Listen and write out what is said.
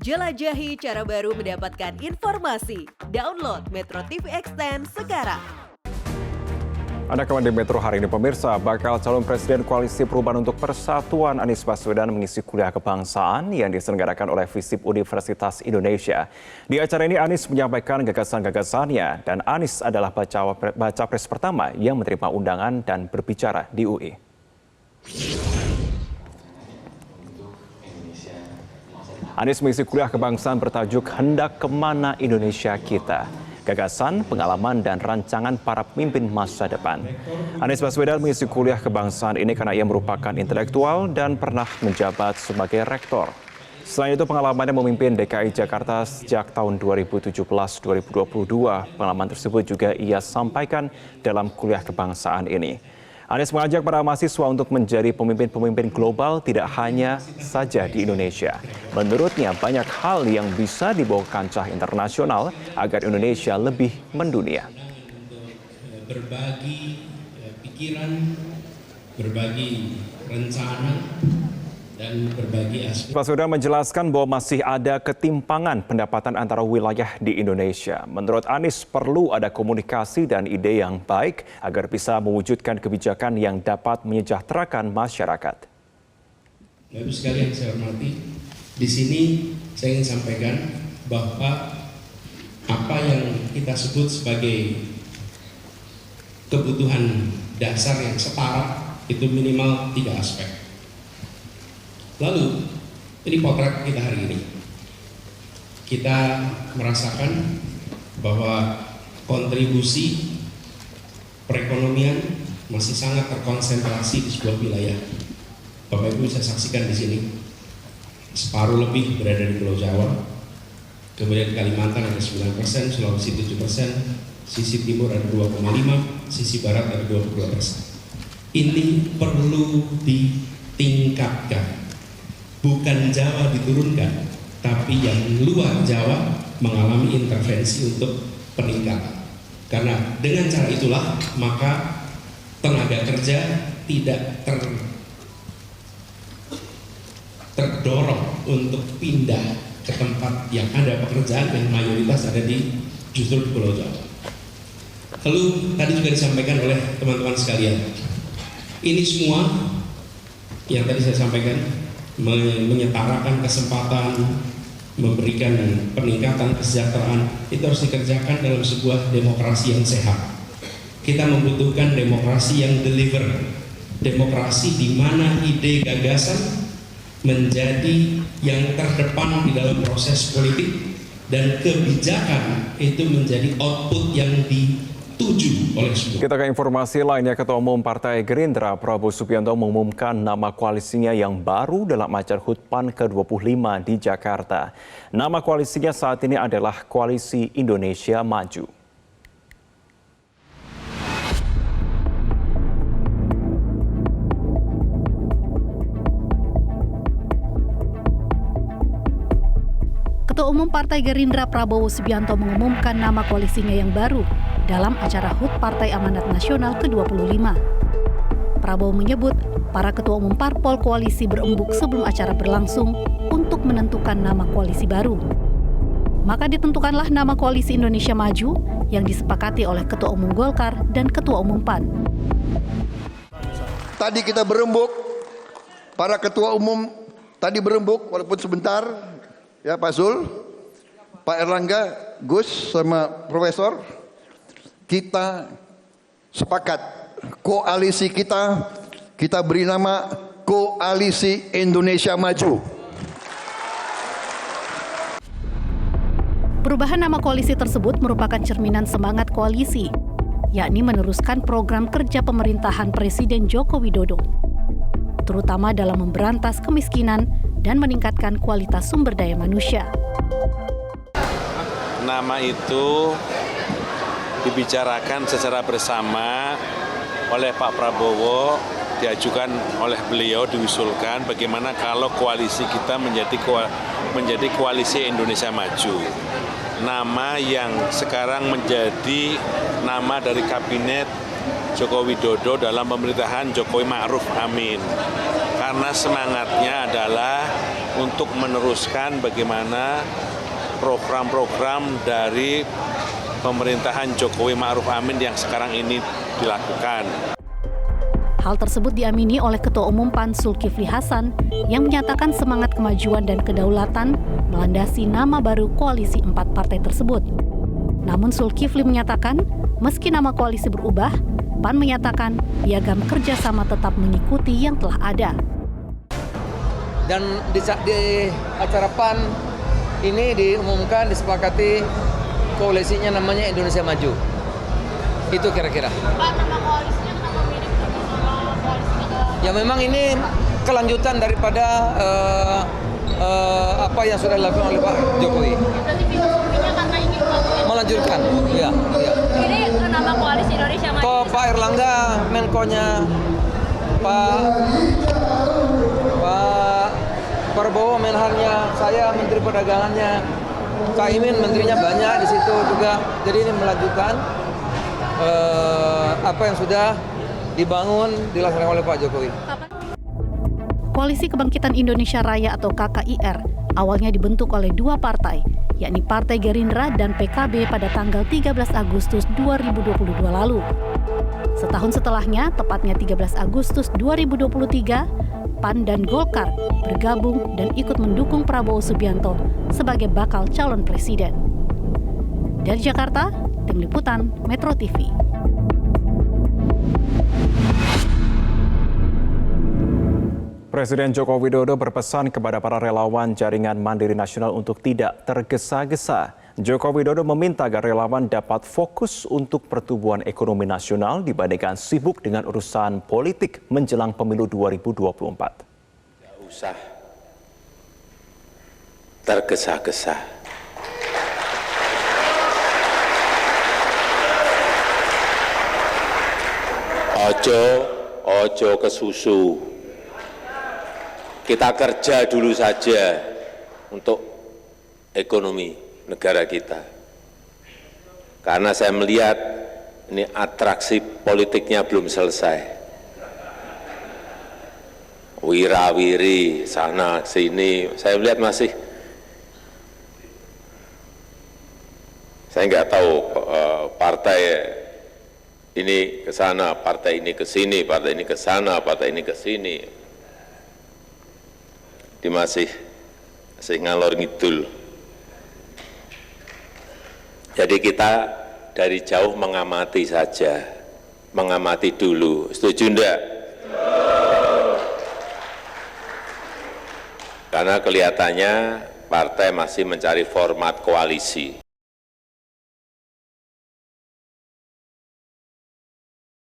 Jelajahi cara baru mendapatkan informasi. Download Metro TV Extend sekarang. Anda kembali di Metro hari ini pemirsa, bakal calon Presiden Koalisi Perubahan untuk Persatuan Anies Baswedan mengisi kuliah kebangsaan yang diselenggarakan oleh FISIP Universitas Indonesia. Di acara ini Anies menyampaikan gagasan-gagasannya dan Anies adalah baca pres pertama yang menerima undangan dan berbicara di UI. Anies mengisi kuliah kebangsaan bertajuk Hendak Kemana Indonesia Kita? Gagasan, pengalaman, dan rancangan para pemimpin masa depan. Anies Baswedan mengisi kuliah kebangsaan ini karena ia merupakan intelektual dan pernah menjabat sebagai rektor. Selain itu, pengalamannya memimpin DKI Jakarta sejak tahun 2017-2022. Pengalaman tersebut juga ia sampaikan dalam kuliah kebangsaan ini. Anies mengajak para mahasiswa untuk menjadi pemimpin-pemimpin global tidak hanya saja di Indonesia. Menurutnya banyak hal yang bisa dibawa kancah internasional agar Indonesia lebih mendunia. Berbagi pikiran, berbagi rencana, dan berbagi aspek. Baswedan menjelaskan bahwa masih ada ketimpangan pendapatan antara wilayah di Indonesia. Menurut Anies, perlu ada komunikasi dan ide yang baik agar bisa mewujudkan kebijakan yang dapat menyejahterakan masyarakat. Bapak sekalian saya hormati, di sini saya ingin sampaikan bahwa apa yang kita sebut sebagai kebutuhan dasar yang setara itu minimal 3 aspek. Lalu, ini potret kita hari ini. Kita merasakan bahwa kontribusi perekonomian masih sangat terkonsentrasi di sebuah wilayah. Bapak Ibu bisa saksikan di sini, separuh lebih berada di Pulau Jawa, kemudian Kalimantan ada 9%, Sulawesi 7%, sisi timur ada 2,5%, sisi barat ada 22%. Ini perlu ditingkatkan. Bukan Jawa diturunkan, tapi yang luar Jawa mengalami intervensi untuk peningkatan. Karena dengan cara itulah maka tenaga kerja tidak terdorong untuk pindah ke tempat yang ada pekerjaan yang mayoritas ada justru di Pulau Jawa. Lalu tadi juga disampaikan oleh teman-teman sekalian, ini semua yang tadi saya sampaikan menyetarakan kesempatan, memberikan peningkatan kesejahteraan, itu harus dikerjakan dalam sebuah demokrasi yang sehat. Kita membutuhkan demokrasi yang deliver, demokrasi di mana ide gagasan menjadi yang terdepan di dalam proses politik dan kebijakan itu menjadi output yang dituju oleh semua. Kita ke informasi lainnya, Ketua Umum Partai Gerindra Prabowo Subianto mengumumkan nama koalisinya yang baru dalam acara HUT PAN ke-25 di Jakarta. Nama koalisinya saat ini adalah Koalisi Indonesia Maju. Ketua Umum Partai Gerindra Prabowo Subianto mengumumkan nama koalisinya yang baru dalam acara HUT Partai Amanat Nasional ke-25. Prabowo menyebut para ketua umum parpol koalisi berembuk sebelum acara berlangsung untuk menentukan nama koalisi baru. Maka ditentukanlah nama Koalisi Indonesia Maju yang disepakati oleh Ketua Umum Golkar dan Ketua Umum PAN. Tadi kita berembuk, para ketua umum tadi berembuk walaupun sebentar, ya Pak Zul, Pak Erlangga, Gus sama Profesor, kita sepakat koalisi kita beri nama Koalisi Indonesia Maju. Perubahan nama koalisi tersebut merupakan cerminan semangat koalisi, yakni meneruskan program kerja pemerintahan Presiden Joko Widodo, terutama dalam memberantas kemiskinan dan meningkatkan kualitas sumber daya manusia. Nama itu dibicarakan secara bersama oleh Pak Prabowo, diajukan oleh beliau, diusulkan bagaimana kalau koalisi kita menjadi Koalisi Indonesia Maju. Nama yang sekarang menjadi nama dari Kabinet Joko Widodo dalam pemerintahan Jokowi Ma'ruf Amin. Karena semangatnya adalah untuk meneruskan bagaimana program-program dari pemerintahan Jokowi Ma'ruf Amin yang sekarang ini dilakukan. Hal tersebut diamini oleh Ketua Umum PAN Zulkifli Hasan yang menyatakan semangat kemajuan dan kedaulatan melandasi nama baru koalisi 4 partai tersebut. Namun Zulkifli menyatakan, meski nama koalisi berubah, PAN menyatakan piagam kerjasama tetap mengikuti yang telah ada. Dan di acara PAN ini diumumkan, disepakati koalisinya namanya Indonesia Maju. Itu kira-kira. Pak, nama koalisinya kenapa mirip sama koalisinya? Ya memang ini kelanjutan daripada apa yang sudah dilakukan oleh Pak Jokowi. Berarti filosofinya karena ingin Melanjutkan, ya. Ini nama koalisi Indonesia Maju. Kok Pak Erlangga, Menko-nya, Pak Prabowo, Menhannya, saya Menteri Perdagangannya, Kak Imin menterinya banyak di situ juga. Jadi ini melanjutkan apa yang sudah dibangun, dilaksanakan oleh Pak Jokowi. Koalisi Kebangkitan Indonesia Raya atau KKIR awalnya dibentuk oleh 2 partai, yakni Partai Gerindra dan PKB pada tanggal 13 Agustus 2022 lalu. Setahun setelahnya, tepatnya 13 Agustus 2023, PAN dan Golkar bergabung dan ikut mendukung Prabowo Subianto sebagai bakal calon presiden. Dari Jakarta, Tim Liputan Metro TV. Presiden Joko Widodo berpesan kepada para relawan Jaringan Mandiri Nasional untuk tidak tergesa-gesa. Joko Widodo meminta agar relawan dapat fokus untuk pertumbuhan ekonomi nasional dibandingkan sibuk dengan urusan politik menjelang pemilu 2024. Tidak usah tergesa-gesa. Ojo kesusu. Kita kerja dulu saja untuk ekonomi negara kita. Karena saya melihat ini atraksi politiknya belum selesai. Wira-wiri sana sini, saya melihat masih. Saya nggak tahu partai ini ke sana, partai ini ke sini, partai ini ke sana, partai ini ke sini. Dia masih ngalor ngidul. Jadi kita dari jauh mengamati saja, mengamati dulu. Setuju enggak? Karena kelihatannya partai masih mencari format koalisi.